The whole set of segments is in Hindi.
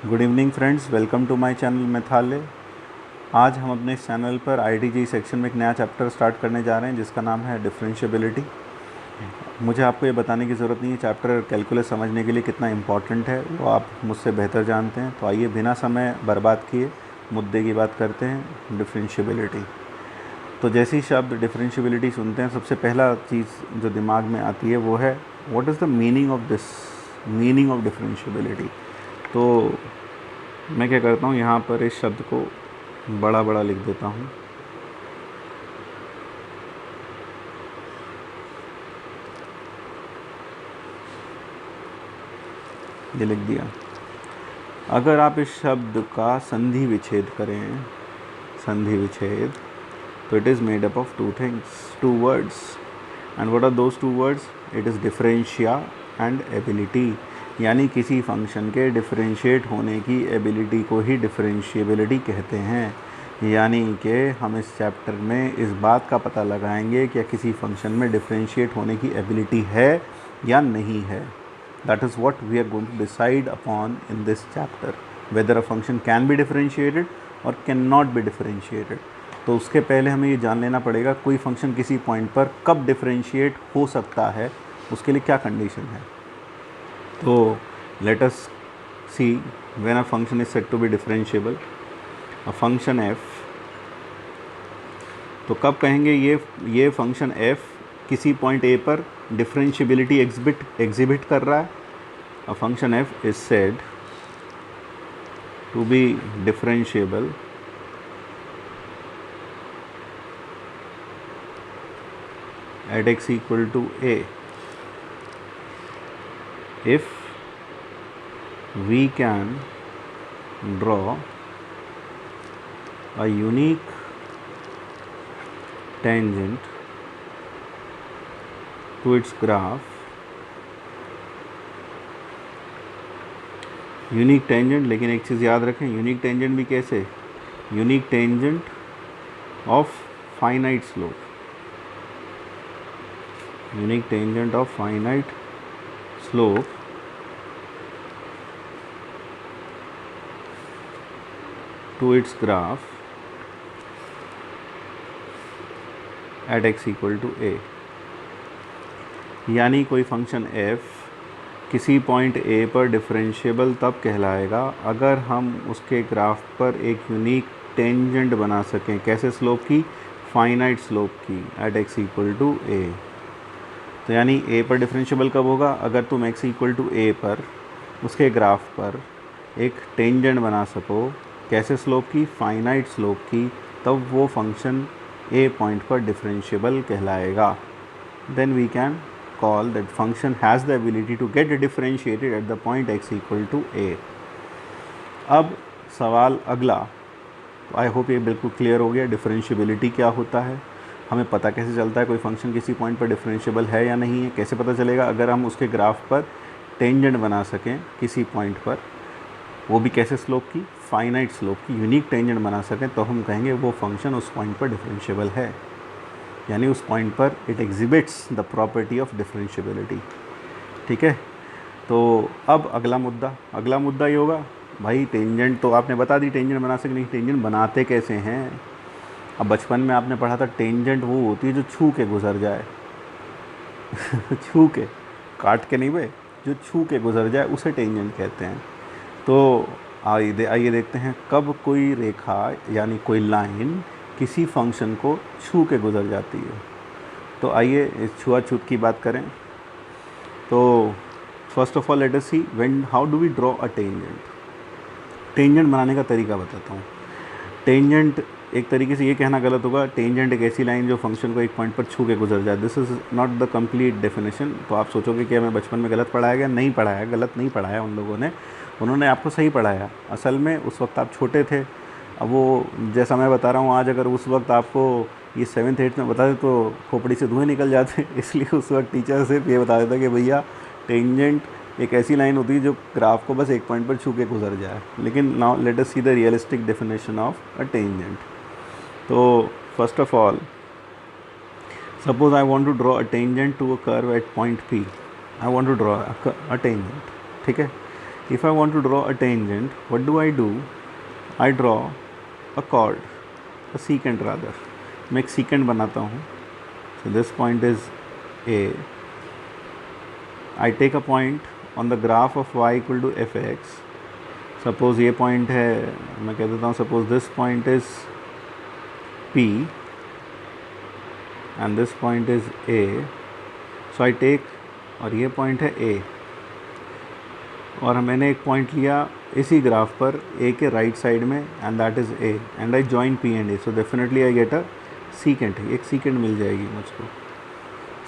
Good evening friends, welcome to my channel मेथालय। आज हम अपने इस चैनल पर आईटीजी सेक्शन में एक नया चैप्टर स्टार्ट करने जा रहे हैं जिसका नाम है डिफरेंशिएबिलिटी। मुझे आपको ये बताने की ज़रूरत नहीं है चैप्टर कैलकुलस समझने के लिए कितना इम्पॉर्टेंट है, वो आप मुझसे बेहतर जानते हैं। तो आइए बिना समय बर्बाद किए मुद्दे की बात करते हैं, डिफरेंशिएबिलिटी। तो जैसे ही शब्द डिफरेंशिएबिलिटी सुनते हैं, सबसे पहला चीज़ जो दिमाग में आती है वो है what is the meaning of this, meaning of differentiability. तो मैं क्या करता हूँ, यहाँ पर इस शब्द को बड़ा बड़ा लिख देता हूँ। ये लिख दिया। अगर आप इस शब्द का संधि विच्छेद करें, संधि विच्छेद, तो it is made up of two things, two words. And what are those two words? It is differentia and ability. यानी किसी फंक्शन के डिफरेंशिएट होने की एबिलिटी को ही डिफरेंशिएबिलिटी कहते हैं। यानी कि हम इस चैप्टर में इस बात का पता लगाएंगे कि किसी फंक्शन में डिफरेंशिएट होने की एबिलिटी है या नहीं है। That is what we are going to decide upon in this chapter, whether a function can be differentiated or cannot be differentiated। तो उसके पहले हमें ये जान लेना पड़ेगा कोई फंक्शन किसी पॉइंट पर कब डिफरेंशिएट हो सकता है, उसके लिए क्या कंडीशन है। तो let us see when a function is said to be differentiable, a function f। तो कब कहेंगे ये फंक्शन f किसी पॉइंट a पर डिफरेंशिएबिलिटी एग्जिबिट कर रहा है। A function f is said to be differentiable at x equal to a if we can draw a unique tangent to its graph। Unique tangent, लेकिन एक चीज़ याद रखें, यूनिक टेंजेंट भी कैसे? Unique tangent of finite slope, unique tangent of finite slope to its graph at x equal to a. यानी कोई फंक्शन f किसी पॉइंट a पर डिफरेंशिएबल तब कहलाएगा अगर हम उसके ग्राफ पर एक यूनिक टेंजेंट बना सकें। कैसे स्लोप की? फाइनाइट स्लोप की, at x equal to a। तो यानी a पर डिफरेंशिएबल कब होगा? अगर तुम x इक्वल टू a पर उसके ग्राफ पर एक टेंजेंट बना सको। कैसे स्लोप की? फाइनाइट स्लोप की। तब वो फंक्शन a पॉइंट पर डिफरेंशिएबल कहलाएगा। Then we can call that function has the ability to get differentiated at the point x equal to a। अब सवाल अगला, आई होप ये बिल्कुल क्लियर हो गया डिफरेंशिएबिलिटी क्या होता है, हमें पता कैसे चलता है कोई फंक्शन किसी पॉइंट पर डिफरेंशिएबल है या नहीं है। कैसे पता चलेगा? अगर हम उसके ग्राफ पर टेंजेंट बना सकें किसी पॉइंट पर, वो भी कैसे स्लोप की? फाइनाइट स्लोप की, यूनिक टेंजेंट बना सकें, तो हम कहेंगे वो फंक्शन उस पॉइंट पर डिफरेंशिएबल है। यानी उस पॉइंट पर it exhibits the property of differentiability. ठीक है। तो अब अगला मुद्दा ये होगा, भाई टेंजेंट तो आपने बता दी टेंजेंट बना सके, नहीं टेंजेंट बनाते कैसे हैं। अब बचपन में आपने पढ़ा था टेंजेंट वो होती है जो छू के गुजर जाए छू के, काट के नहीं भाई, जो छू के गुजर जाए उसे टेंजेंट कहते हैं। तो आइए देखते हैं कब कोई रेखा यानी कोई लाइन किसी फंक्शन को छू के गुजर जाती है। तो आइए इस छुआछूत की बात करें। तो first of all let us see when how do we draw a tangent. Tangent बनाने का तरीका बताता हूँ। टेंजेंट एक तरीके से ये कहना गलत होगा, टेंजेंट एक ऐसी लाइन जो फंक्शन को एक पॉइंट पर छू के गुजर जाए। This is not the complete definition. तो आप सोचोगे कि हमें बचपन में गलत पढ़ाया गया, नहीं पढ़ाया, गलत नहीं पढ़ाया उन लोगों ने, उन्होंने आपको सही पढ़ाया। असल में उस वक्त आप छोटे थे। अब वो जैसा मैं बता रहा हूँ आज, अगर उस वक्त आपको ये 7th 8th में बता दे तो खोपड़ी से धुएँ निकल जाते इसलिए उस वक्त टीचर सिर्फ ये बता देता कि भैया टेंजेंट एक ऐसी लाइन होती है जो ग्राफ को बस एक पॉइंट पर छू के गुजर जाए। लेकिन now let us see the realistic definition of a tangent. तो first of all, suppose I want to draw a tangent to a curve at point P। I want to draw a tangent, ठीक है। If I want to draw a tangent, what do? I draw a chord, a secant rather. मैं एक secant बनाता हूँ. So this point is A. I take a point on the graph of y equal to fx. Suppose ये point है, मैं कह देता हूँ suppose this point is P and this point is A. So I take, और ये point है A, और मैंने एक पॉइंट लिया इसी ग्राफ पर A के राइट साइड में and that is A and I join P and A. So definitely I get a secant. एक सीकेंट मिल जाएगी मुझको.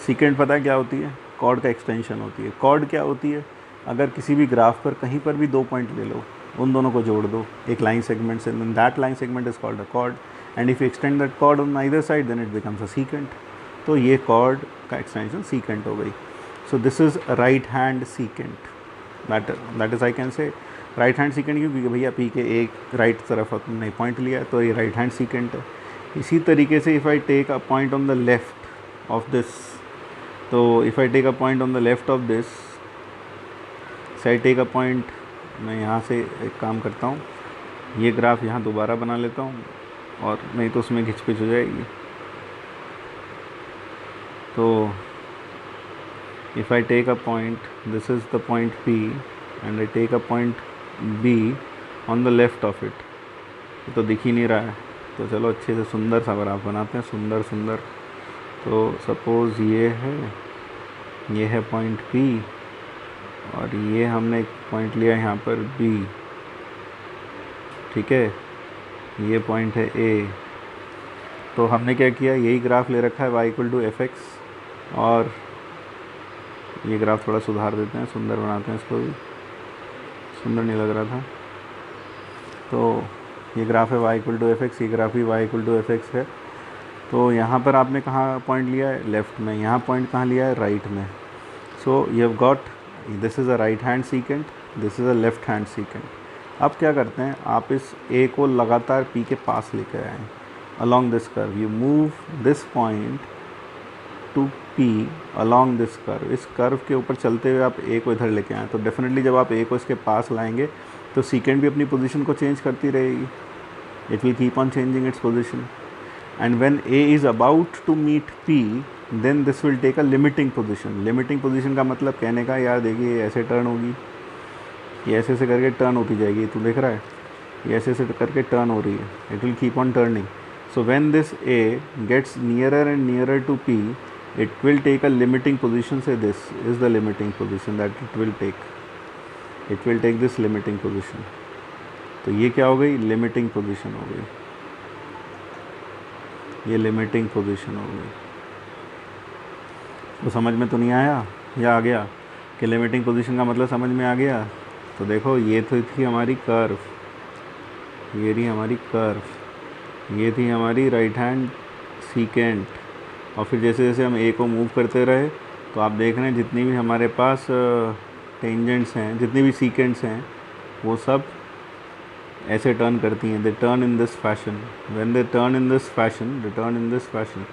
सीकेंट पता है क्या होती है? कॉर्ड का एक्सटेंशन होती है. कॉर्ड क्या होती है? अगर किसी भी ग्राफ पर कहीं पर भी दो पॉइंट ले लो, उन दोनों को जोड़ दो एक लाइन सेगमेंट से, then that line segment is called a chord and if you extend that chord on either side then it becomes a secant. तो ये कॉर्ड का एक्सटेंशन सीकेंट हो गई. So this is right hand secant. That is I can say right hand secant. क्योंकि भैया पी के एक राइट तरफ हमने पॉइंट लिया तो ये राइट हैंड सीकेंट है. इसी तरीके से if I take a point on the left of this, तो if I take a point on the left of this, say I take a point, मैं यहाँ से एक काम करता हूँ, ये ग्राफ यहाँ दोबारा बना लेता हूँ और नहीं तो उसमें घिचपिच हो जाएगी. तो if I take a point, this is the point P and I take a point B on the left of it. तो दिख ही नहीं रहा है, तो चलो अच्छे से सुंदर सा ग्राफ बनाते हैं. सुंदर सुंदर. तो सपोज़ ये है पॉइंट P और ये हमने एक पॉइंट लिया यहाँ पर B. ठीक है, ये पॉइंट है A. तो हमने क्या किया, यही ग्राफ ले रखा है y इक्वल टू fx, और ये ग्राफ थोड़ा सुधार देते हैं, सुंदर बनाते हैं इसको भी. सुंदर नहीं लग रहा था. तो ये ग्राफ है y इक्वल टू fx, ये ग्राफ भी y इक्वल टू fx है. तो यहाँ पर आपने कहाँ पॉइंट लिया है? लेफ़्ट में. यहाँ पॉइंट कहाँ लिया है? राइट में. So you have got, this is a right hand secant, this is a left hand secant. अब क्या करते हैं, आप इस a को लगातार p के पास लेकर आएँ along this curve. You move this point two P along this curve. इस कर्व के ऊपर चलते हुए आप A को इधर लेके आएँ. तो डेफिनेटली जब आप A को इसके पास लाएंगे तो सीकेंट भी अपनी पोजीशन को चेंज करती रहेगी. It will keep on changing its position and when A is about to meet P then this will take a limiting position. Limiting position का मतलब कहने का, यार देखिए ऐसे टर्न होगी, ये ऐसे करके टर्न होती जाएगी. तू देख रहा है, ये ऐसे करके टर्न हो रही है. It will keep on turning. So when this A gets nearer and nearer to P, it will take a limiting position. Say this is the limiting position that it will take. It will take this limiting position. तो ये क्या हो गई? लिमिटिंग पोजीशन हो गई. ये लिमिटिंग पोजीशन हो गई. तो समझ में तो नहीं आया या आ गया कि लिमिटिंग पोजीशन का मतलब समझ में आ गया? तो देखो, ये तो थी हमारी कर्व, ये रही हमारी कर्व, ये थी हमारी राइट हैंड सीकेंट. और फिर जैसे जैसे हम A को मूव करते रहे तो आप देख रहे हैं जितनी भी हमारे पास टेंजेंट्स हैं, जितनी भी सीकेंट्स हैं, वो सब ऐसे टर्न करती हैं. They turn in this fashion. When they turn in this fashion, they turn in this fashion,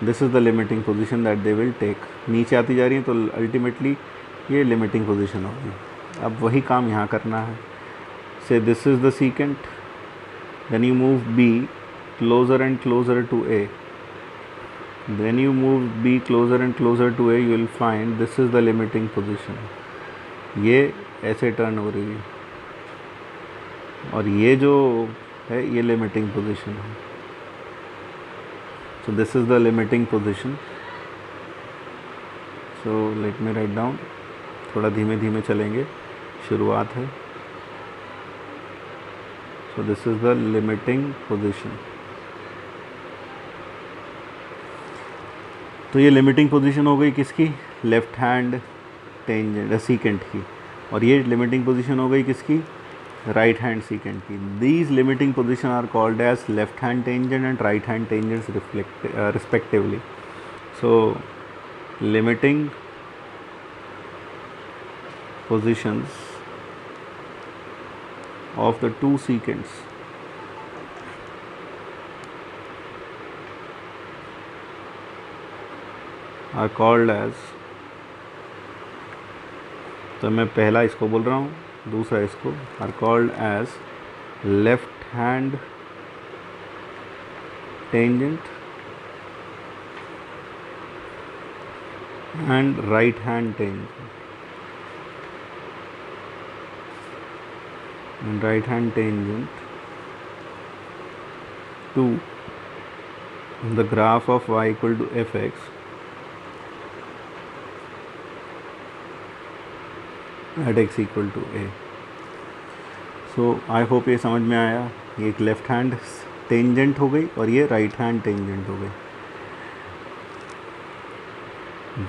this is the limiting position that they will take. नीचे आती जा रही हैं तो अल्टीमेटली ये लिमिटिंग पोजीशन होगी. अब वही काम यहाँ करना है. Say this is the secant, then you move B closer and closer to A. Then you move B closer and closer to A, you will find this is the limiting position. ये ऐसे टर्न हो रही है और ये जो है ये लिमिटिंग पोजीशन है. So this is the limiting position. So let me write down. थोड़ा धीमे धीमे चलेंगे, शुरुआत है. So this is the limiting position. तो ये लिमिटिंग पोजीशन हो गई किसकी? लेफ़्ट हैंड टेंजेंट सीकेंट की. और ये लिमिटिंग पोजीशन हो गई किसकी? राइट हैंड सीकेंट की. These limiting position are called as left hand tangent and right hand tangents respectively. So limiting positions of the two secants are called as, तो मैं पहला इसको बोल रहा हूँ, दूसरा इसको are called as left hand tangent and right hand tangent to the graph of y equal to fx at x equal to a. So I hope ये समझ में आया. ये एक लेफ्ट हैंड टेंजेंट हो गई और ये राइट हैंड टेंजेंट हो गई.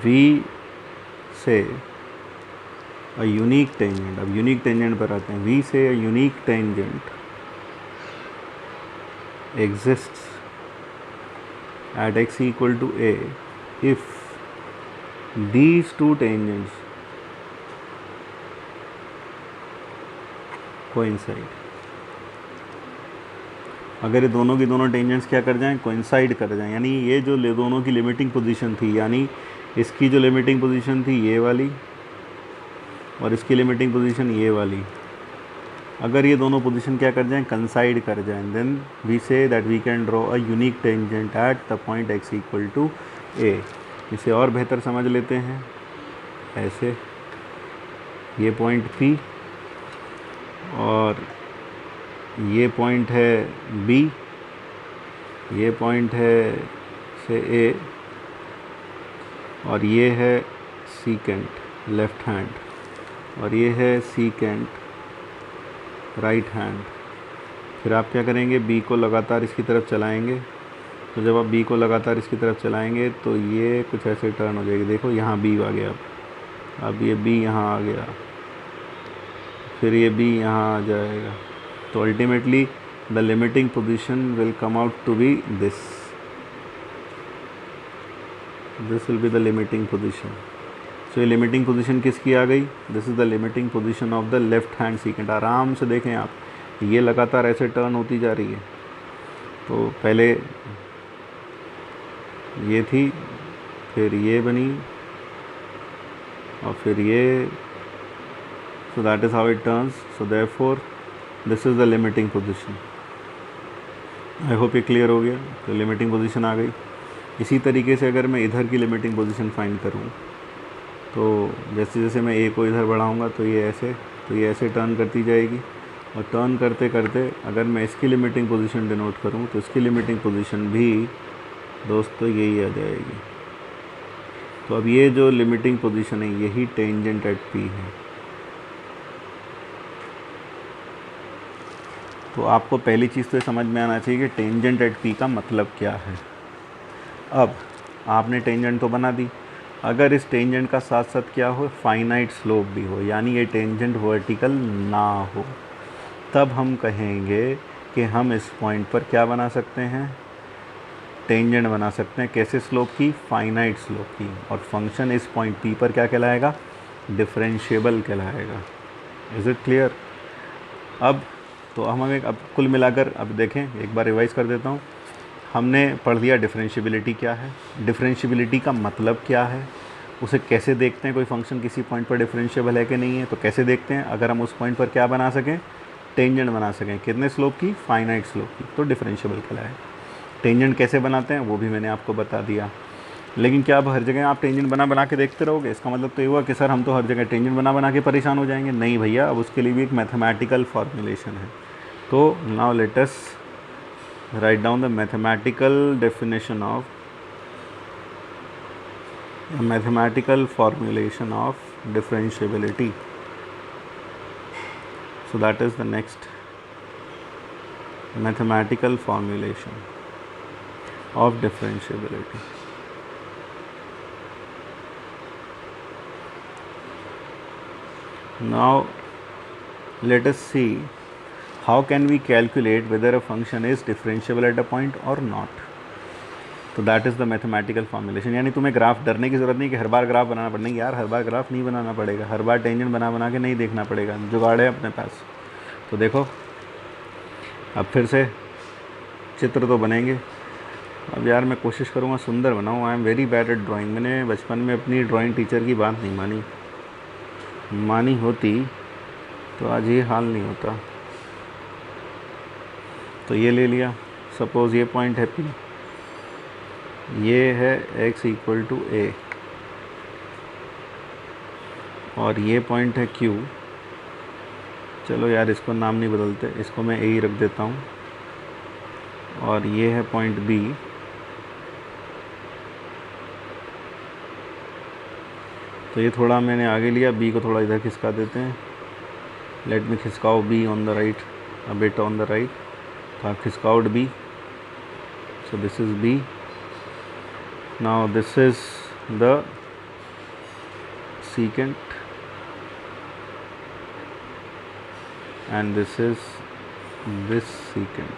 V से a unique tangent, अब यूनिक टेंजेंट पर आते हैं. V से a unique tangent exists at x equal to a if these two tangents coincide. अगर ये दोनों की दोनों टेंजेंट्स क्या कर जाएं, कोइंसाइड कर जाएं, यानी ये जो दोनों की लिमिटिंग पोजीशन थी, यानी इसकी जो लिमिटिंग पोजीशन थी ये वाली और इसकी लिमिटिंग पोजीशन ये वाली, अगर ये दोनों पोजीशन क्या कर जाएं, कंसाइड कर जाएं, then we say that we can draw a unique tangent at the point x equal to a. इसे और बेहतर समझ लेते हैं. ऐसे ये पॉइंट P और ये पॉइंट है B, ये पॉइंट है से A और ये है सीकेंट लेफ़्ट हैंड और ये है सीकेंट राइट हैंड. फिर आप क्या करेंगे, B को लगातार इसकी तरफ चलाएंगे. तो जब आप B को लगातार इसकी तरफ चलाएंगे तो ये कुछ ऐसे टर्न हो जाएगी. देखो यहाँ B आ गया, अब ये B यहाँ आ गया, फिर ये B यहाँ आ जाएगा. तो ultimately the limiting position will come out to be this will be the limiting position. So ये लिमिटिंग पोजीशन किसकी आ गई, this is the limiting position of the left hand secant. आराम से देखें आप, ये लगातार ऐसे टर्न होती जा रही है. तो पहले ये थी, फिर ये बनी और फिर ये. So that is how it turns. So therefore this is the limiting position. I hope ये क्लियर हो गया. तो लिमिटिंग पोजीशन आ गई. इसी तरीके से अगर मैं इधर की लिमिटिंग पोजीशन फाइंड करूं, तो जैसे जैसे मैं ए को इधर बढ़ाऊंगा तो ये ऐसे टर्न करती जाएगी. और टर्न करते करते अगर मैं इसकी लिमिटिंग पोजीशन डिनोट करूं तो इसकी लिमिटिंग पोजीशन भी दोस्तों यही आ जाएगी. तो अब ये जो लिमिटिंग पोजीशन है यही टेंजेंट एट पी है. तो आपको पहली चीज़ तो ये समझ में आना चाहिए कि टेंजेंट एट पी का मतलब क्या है. अब आपने टेंजेंट तो बना दी, अगर इस टेंजेंट का साथ साथ क्या हो, फाइनाइट स्लोप भी हो, यानी ये टेंजेंट वर्टिकल ना हो, तब हम कहेंगे कि हम इस पॉइंट पर क्या बना सकते हैं, टेंजेंट बना सकते हैं. कैसे स्लोप की, फाइनाइट स्लोप की. और फंक्शन इस पॉइंट पी पर क्या कहलाएगा, डिफरेंशिएबल कहलाएगा. Is it clear. अब तो हमें अब कुल मिलाकर अब देखें, एक बार रिवाइज़ कर देता हूँ. हमने पढ़ लिया डिफरेंशिएबिलिटी क्या है, डिफरेंशिएबिलिटी का मतलब क्या है, उसे कैसे देखते हैं, कोई फंक्शन किसी पॉइंट पर डिफरेंशिएबल है कि नहीं है, तो कैसे देखते हैं, अगर हम उस पॉइंट पर क्या बना सकें, टेंजेंट बना सकें. कितने स्लोप की, फाइनाइट स्लोप की, तो डिफरेंशिएबल कहलाए. टेंजेंट कैसे बनाते हैं वो भी मैंने आपको बता दिया. लेकिन क्या अब हर जगह आप टेंजेंट बना बना के देखते रहोगे, इसका मतलब तो ये हुआ कि सर हम तो हर जगह टेंजेंट बना बना के परेशान हो जाएंगे. नहीं भैया, अब उसके लिए भी एक मैथमेटिकल फॉर्मूलेशन है. तो now let us write down the mathematical definition of mathematical formulation of differentiability. So that is the next mathematical formulation of differentiability. Now let us see how can we calculate whether a function is differentiable at a point or not. तो that is the mathematical formulation. यानी तुम्हें ग्राफ डरने की ज़रूरत नहीं कि हर बार ग्राफ बनाना पड़ेगा. नहीं यार, हर बार ग्राफ नहीं बनाना पड़ेगा, हर बार टेंजेंट बना बना के नहीं देखना पड़ेगा, जुगाड़ है अपने पास. तो देखो अब फिर से चित्र तो बनेंगे. अब यार मैं कोशिश करूँगा सुंदर बनाऊँ. I am very bad at drawing. मैंने बचपन में अपनी ड्राइंग टीचर की बात नहीं मानी होती तो आज ये हाल नहीं होता। तो ये ले लिया, सपोज़ ये पॉइंट है P, ये है x इक्वल टू A, और ये पॉइंट है Q। चलो यार इसको नाम नहीं बदलते, इसको मैं A ही रख देता हूँ। और ये है पॉइंट B, तो ये थोड़ा मैंने आगे लिया, B को थोड़ा इधर खिसका देते हैं। लेट मी खिसकाओ B on the right, a bit on the right, तो खिसकाउट B, so this is B. Now this is the secant and this is this secant,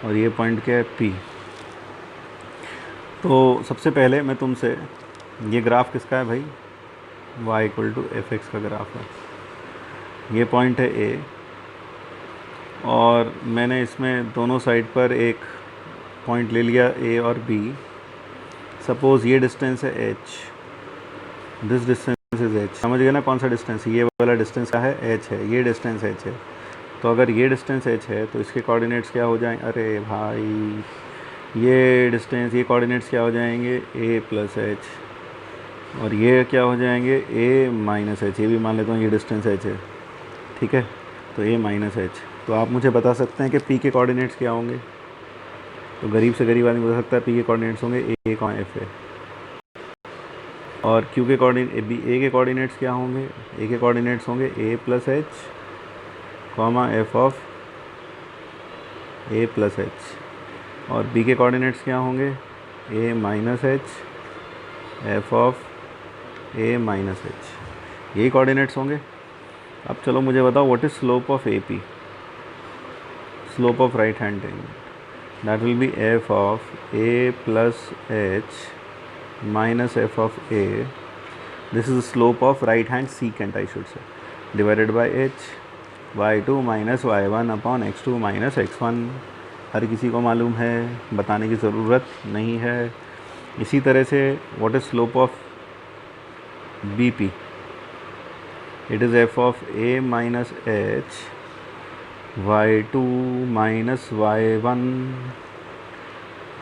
और ये पॉइंट क्या है P। तो सबसे पहले मैं तुमसे, ये ग्राफ किसका है भाई, y equal to F X का ग्राफ है। ये पॉइंट है A, और मैंने इसमें दोनों साइड पर एक पॉइंट ले लिया A और B। सपोज़ ये डिस्टेंस है H, this distance is H। समझ गए ना कौन सा डिस्टेंस, ये वाला डिस्टेंस क्या है, H है, ये डिस्टेंस H है। तो अगर ये डिस्टेंस H है तो इसके कोऑर्डिनेट्स क्या हो जाएंगे, अरे भाई ये डिस्टेंस, ये कोऑर्डिनेट्स क्या हो जाएंगे, A प्लस H, और ये क्या हो जाएंगे, A माइनस H। ये भी मान लेता हूँ ये डिस्टेंस H है, ठीक है, तो A माइनस H। तो आप मुझे बता सकते हैं कि P के कोऑर्डिनेट्स क्या होंगे। तो गरीब से गरीब आदमी बता सकता है P के कोऑर्डिनेट्स होंगे A कॉमा F है, और Q के कोऑर्डिनेट A के कोऑर्डिनेट्स क्या होंगे, A के कोऑर्डिनेट्स होंगे A plus H comma F of A plus H, और B के कोऑर्डिनेट्स क्या होंगे, A minus H F of A minus H, यही कोऑर्डिनेट्स होंगे। अब चलो मुझे बताओ what is slope of AP, slope of right hand tangent, that will be F of A plus H minus F of A, this is the slope of right hand secant I should say, divided by H, y2 minus y1 upon x2 minus x1। हर किसी को मालूम है, बताने की ज़रूरत नहीं है। इसी तरह से what is slope of BP, it is F of A minus H y2 minus y1,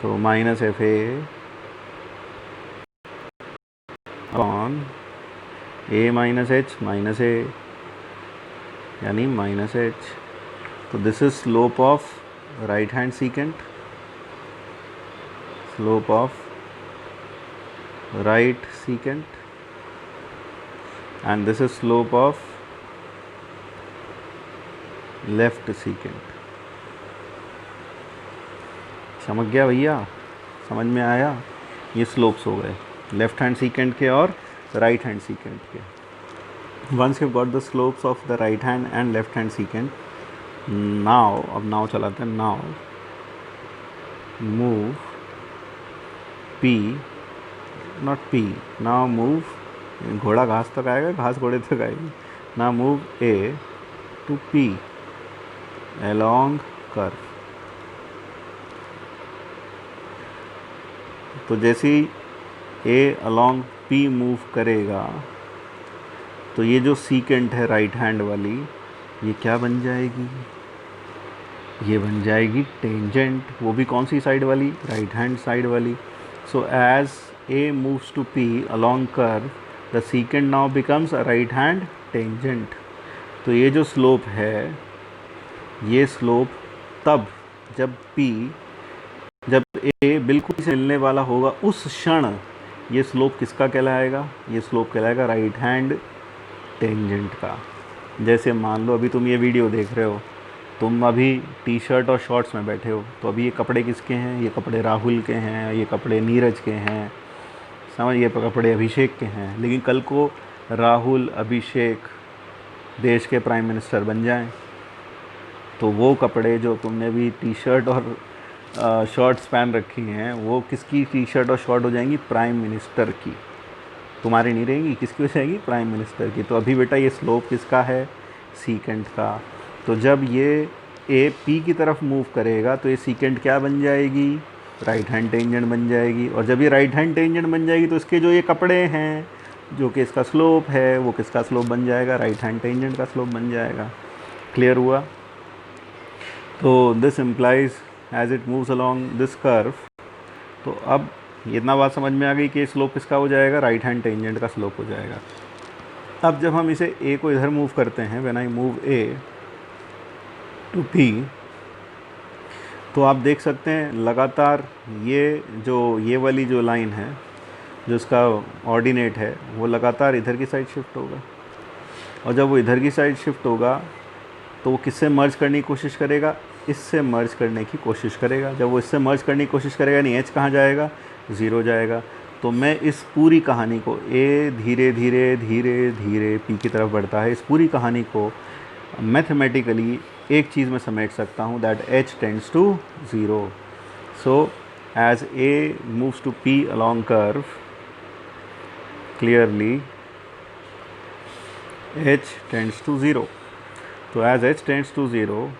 तो minus f a upon a minus H minus a, यानी माइनस एच। तो this is slope of right hand secant, slope of right secant, and this is slope of left secant. समझ गया भैया, समझ में आया, ये स्लोप्स हो गए लेफ्ट हैंड सीकेंट के और राइट हैंड सीकेंट के। Once you got the slopes of the right hand and left hand secant, now, अब नाउ चलाते हैं, now move P, not P, now move, घोड़ा घास तक आएगा, घास घोड़े तक आएगी, now move A to P along curve। तो जैसे ही A along P मूव करेगा तो ये जो सीकेंट है राइट हैंड वाली, ये क्या बन जाएगी, ये बन जाएगी टेंजेंट। वो भी कौन सी साइड वाली, राइट हैंड साइड वाली। So as A moves to P along curve, the secant now becomes a right hand tangent. तो ये जो स्लोप है, ये स्लोप तब जब A बिल्कुल से मिलने वाला होगा, उस क्षण ये स्लोप किसका कहलाएगा, ये स्लोप कहलाएगा राइट हैंड टेंजेंट का। जैसे मान लो अभी तुम ये वीडियो देख रहे हो, तुम अभी टी शर्ट और शॉर्ट्स में बैठे हो, तो अभी ये कपड़े किसके हैं, ये कपड़े राहुल के हैं, ये कपड़े नीरज के हैं, समझ, ये कपड़े अभिषेक के हैं। लेकिन कल को राहुल अभिषेक देश के प्राइम मिनिस्टर बन जाएं, तो वो कपड़े जो तुमने भी टी शर्ट और शॉर्ट्स पहन रखी हैं, वो किसकी टी शर्ट और शॉर्ट हो जाएंगी, प्राइम मिनिस्टर की, तुम्हारी नहीं रहेंगी, किसकी हो जाएगी, प्राइम मिनिस्टर की। तो अभी बेटा ये स्लोप किसका है, सीकेंट का। तो जब ये A P की तरफ मूव करेगा तो ये सीकेंट क्या बन जाएगी, राइट हैंड टेंजेंट बन जाएगी। और जब ये राइट हैंड टेंजेंट बन जाएगी तो इसके जो ये कपड़े हैं जो कि इसका स्लोप है वो किसका स्लोप बन जाएगा, राइट हैंड टेंजेंट का स्लोप बन जाएगा। क्लियर हुआ? तो this implies as it moves along this curve. तो अब इतना बात समझ में आ गई कि स्लोप किसका हो जाएगा, राइट हैंड टेंजेंट का स्लोप हो जाएगा। अब जब हम इसे ए को इधर मूव करते हैं, when I move A to P, तो आप देख सकते हैं लगातार ये वाली जो लाइन है, जो इसका ऑर्डिनेट है, वो लगातार इधर की साइड शिफ्ट होगा। और जब वो इधर की साइड शिफ्ट होगा तो वो किससे मर्ज करने की कोशिश करेगा, इससे मर्ज करने की कोशिश करेगा। जब वो इससे मर्ज करने की कोशिश करेगा, नहीं एच कहाँ जाएगा, ज़ीरो जाएगा। तो मैं इस पूरी कहानी को, ए धीरे धीरे धीरे धीरे पी की तरफ बढ़ता है, इस पूरी कहानी को मैथमेटिकली एक चीज़ में समेट सकता हूँ, that h tends to zero. So as a moves to P along curve, clearly h tends to zero. तो as h tends to zero,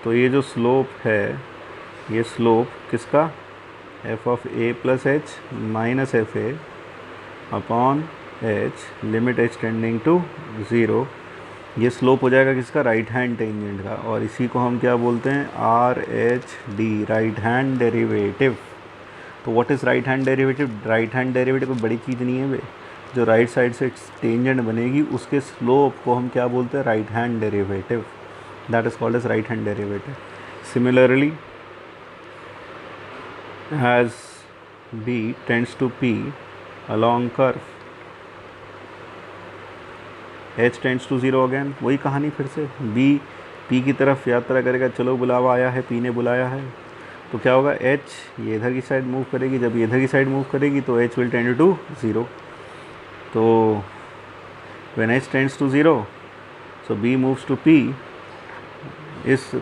तो ये जो स्लोप है, ये स्लोप किसका, f of a plus h minus f a upon h, limit H tending to zero, ये स्लोप हो जाएगा किसका, राइट हैंड टेंजेंट का। और इसी को हम क्या बोलते हैं, R H D, right hand derivative. तो what is right hand derivative? Right hand derivative कोई बड़ी चीज़ नहीं है वे, जो राइट साइड से टेंजेंट बनेगी उसके स्लोप को हम क्या बोलते हैं, right hand derivative. That is called as right hand derivative. Similarly as b tends to p along curve, h tends to 0 again, वही कहानी फिर से, b p की तरफ यात्रा करेगा, चलो बुलावा आया है, p ने बुलाया है, तो क्या होगा, h ये इधर की साइड मूव करेगी, जब ये इधर की साइड मूव करेगी तो h विल टेंड टू 0। तो when h tends to 0, so b moves to p,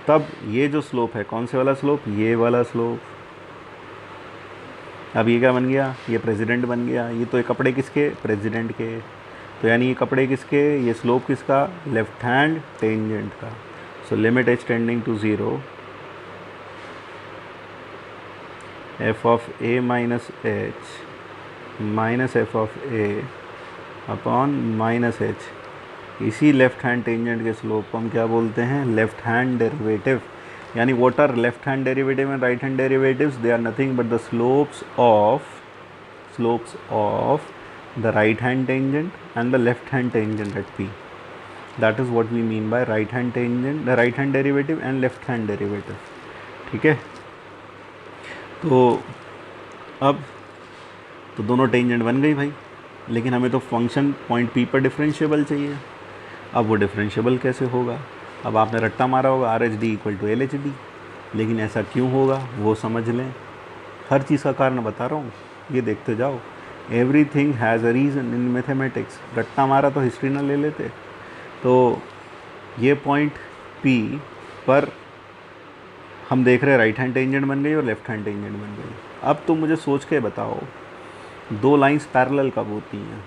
तब ये जो स्लोप है, कौन से वाला स्लोप, ये वाला स्लोप। अब ये क्या बन गया, ये प्रेसिडेंट बन गया। ये तो ये कपड़े किसके, प्रेसिडेंट के। तो यानी ये कपड़े किसके, ये स्लोप किसका, लेफ्ट हैंड टेंजेंट का। So limit H tending to zero, F of A minus H minus F of A upon minus H, इसी लेफ्ट हैंड टेंजेंट के स्लोप को हम क्या बोलते हैं, लेफ्ट हैंड डेरिवेटिव। यानी what are left hand derivative and right hand derivatives? They are nothing but the slopes of the right hand tangent and the left hand tangent at P. That is what we mean by right hand tangent, the right hand derivative and left hand derivative. ठीक है, तो अब तो दोनों टेंजेंट बन गई भाई, लेकिन हमें तो फंक्शन पॉइंट P पर डिफरेंशिएबल चाहिए। अब वो डिफरेंशिएबल कैसे होगा? अब आपने रट्टा मारा होगा R H D equal to L H D, लेकिन ऐसा क्यों होगा वो समझ लें। हर चीज़ का कारण बता रहा हूँ, ये देखते जाओ। Everything has a reason in mathematics. रट्टा मारा तो हिस्ट्री ना ले लेते। तो ये पॉइंट पी पर हम देख रहे हैं राइट हैंड टेंजेंट बन गई और लेफ्ट हैंड टेंजेंट बन गई। अब तुम मुझे सोच के बताओ, दो लाइंस पैरेलल कब होती हैं?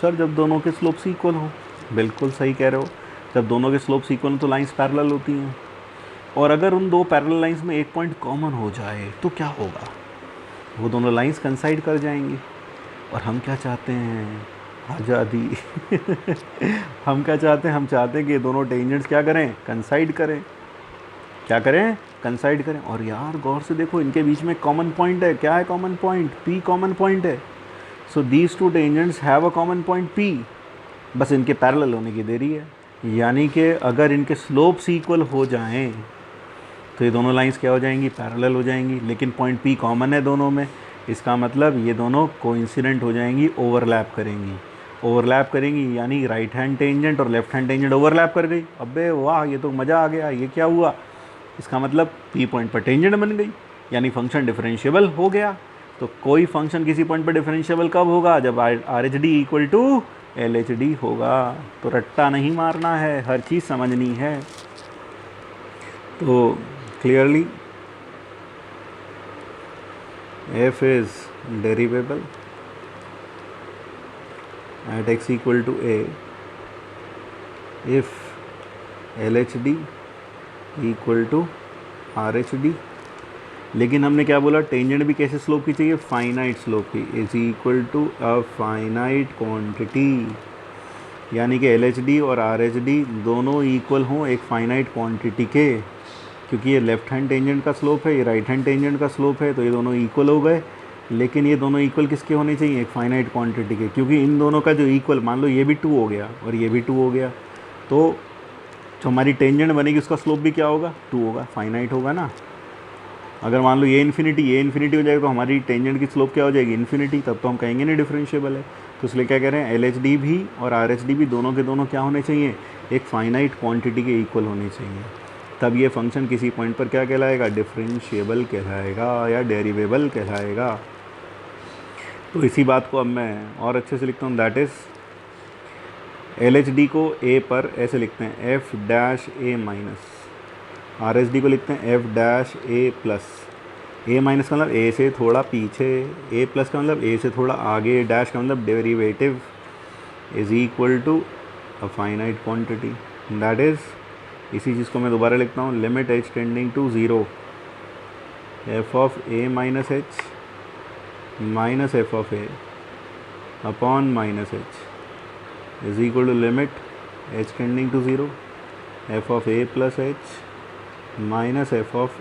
सर जब दोनों के स्लोप्स इक्वल हो। बिल्कुल सही कह रहे हो, जब दोनों के स्लोप्स इक्वल हो तो लाइंस पैरेलल होती हैं। और अगर उन दो पैरेलल लाइंस में एक पॉइंट कॉमन हो जाए तो क्या होगा? वो दोनों लाइंस कंसाइड कर जाएंगी। और हम क्या चाहते हैं? आज़ादी। हम क्या चाहते हैं? हम चाहते हैं कि ये दोनों टेंजेंट्स क्या करें? कंसाइड करें। क्या करें? कंसाइड करें। और यार गौर से देखो, इनके बीच में कॉमन पॉइंट है। क्या है common point? P common point है। So these two tangents have a common point P, बस इनके पैरेलल होने की देरी है। यानी कि अगर इनके स्लोप्स इक्वल हो जाएं तो ये दोनों लाइंस क्या हो जाएंगी? पैरेलल हो जाएंगी। लेकिन पॉइंट पी कॉमन है दोनों में, इसका मतलब ये दोनों कोइंसिडेंट हो जाएंगी, ओवरलैप करेंगी। ओवरलैप करेंगी यानी राइट हैंड टेंजेंट और लेफ्ट हैंड टेंजेंट ओवरलैप कर गई। अबे वाह, ये तो मज़ा आ गया। ये क्या हुआ? इसका मतलब पी पॉइंट पर टेंजेंट बन गई, यानी फंक्शन डिफरेंशिएबल हो गया। तो कोई फंक्शन किसी पॉइंट पर डिफरेंशिएबल कब होगा? जब R H D equal to L H D होगा। तो रट्टा नहीं मारना है, हर चीज़ समझनी है। तो clearly f is derivable at x equal to a if LHD equal to RHD लेकिन हमने क्या बोला, टेंजेंट भी कैसे स्लोप की चाहिए, फाइनाइट स्लोप की, is equal to a finite quantity, यानी कि LHD और RHD दोनों इक्वल हों एक फाइनाइट क्वांटिटी के, क्योंकि ये लेफ्ट हैंड टेंजेंट का स्लोप है, ये राइट हैंड टेंजेंट का स्लोप है, तो ये दोनों इक्वल हो गए। लेकिन ये दोनों इक्वल किसके होने चाहिए, एक फाइनाइट क्वांटिटी के, क्योंकि इन दोनों का जो इक्वल, मान लो ये भी 2 हो गया और ये भी 2 हो गया, तो जो हमारी टेंजेंट बनेगी उसका स्लोप भी क्या होगा, 2 होगा, फाइनाइट होगा ना। अगर मान लो ये इन्फिनिटी हो जाएगा तो हमारी टेंजेंट की स्लोप क्या हो जाएगी, इन्फिनिटी, तब तो हम कहेंगे नहीं डिफरेंशिएबल है। तो इसलिए क्या कह रहे हैं, LHD भी और RHD भी दोनों के दोनों क्या होने चाहिए, एक फाइनाइट क्वांटिटी के इक्वल होने चाहिए, तब ये फंक्शन किसी पॉइंट पर क्या कहलाएगा, डिफरेंशिएबल कहलाएगा या डेरिवेबल कहलाएगा। तो इसी बात को अब मैं और अच्छे से लिखता हूँ, दैट इज़ LHD को A पर ऐसे लिखते हैं F-A माइनस, RHD को लिखते हैं F-A प्लस। A माइनस का मतलब A से थोड़ा पीछे, A प्लस का मतलब A से थोड़ा आगे, डैश का मतलब derivative is equal to a finite quantity, that is, इसी चीज़ को मैं दोबारा लिखता हूँ, limit h tending to 0 f(a minus h minus f(a) upon minus h is equal to limit h tending to 0 f(a plus h minus f(a)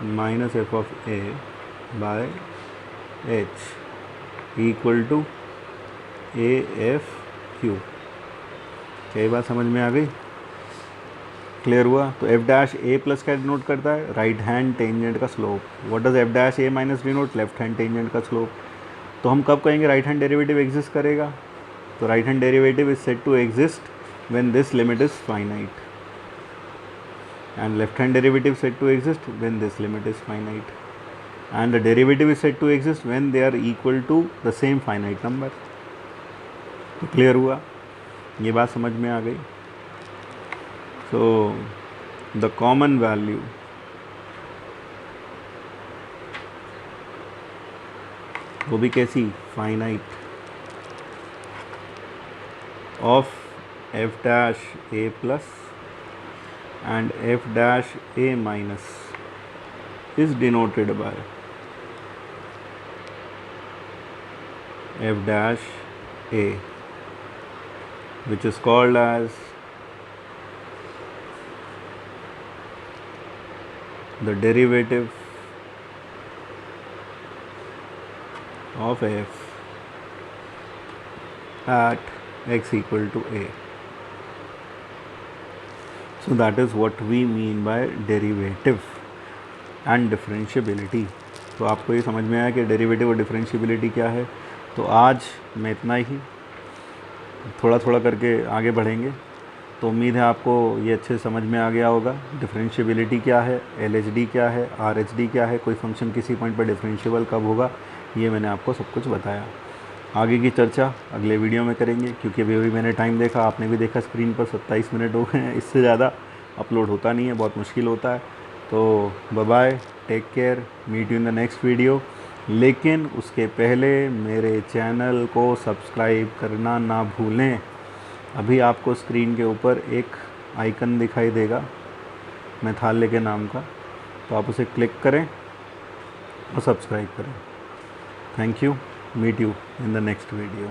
minus f(a) by h equal to AF(q)। क्या ये बात समझ में आ गई, क्लियर हुआ। तो F'(a) प्लस क्या डिनोट करता है, राइट हैंड टेंजेंट का slope. What does F'(a minus denote, left hand tangent का स्लोप। तो हम कब कहेंगे राइट हैंड डेरिवेटिव एग्जिस्ट करेगा, तो right hand derivative is said to exist when this limit is finite, and left hand derivative said to exist when this limit is finite, and the derivative is said to exist when they are equal to the same finite number। तो क्लियर हुआ, ये बात समझ में आ गई। सो द कॉमन वैल्यू वो भी कैसी, finite, of F'(a plus and F'(a minus is denoted by F'(a), which is called as the derivative of f at x equal to a। So that is what we mean by derivative and differentiability। तो आपको ये समझ में आया कि डेरिवेटिव और डिफरेंशिएबिलिटी क्या है। तो आज मैं इतना ही, थोड़ा थोड़ा करके आगे बढ़ेंगे। तो उम्मीद है आपको ये अच्छे समझ में आ गया होगा। डिफरेंशिएबिलिटी क्या है, LHD क्या है, RHD क्या है, कोई फंक्शन किसी पॉइंट पर डिफरेंशिएबल कब होगा, ये मैंने आपको सब कुछ बताया। आगे की चर्चा अगले वीडियो में करेंगे, क्योंकि अभी मैंने टाइम देखा, आपने भी देखा स्क्रीन पर 27 मिनट हो गए हैं। इससे ज़्यादा अपलोड होता नहीं है, बहुत मुश्किल होता है। तो bye bye, take care, meet you in the next video. लेकिन उसके पहले मेरे चैनल को सब्सक्राइब करना ना भूलें। अभी आपको स्क्रीन के ऊपर एक आइकन दिखाई देगा मैथाले के नाम का, तो आप उसे क्लिक करें और सब्सक्राइब करें। Thank you, meet you in the next video।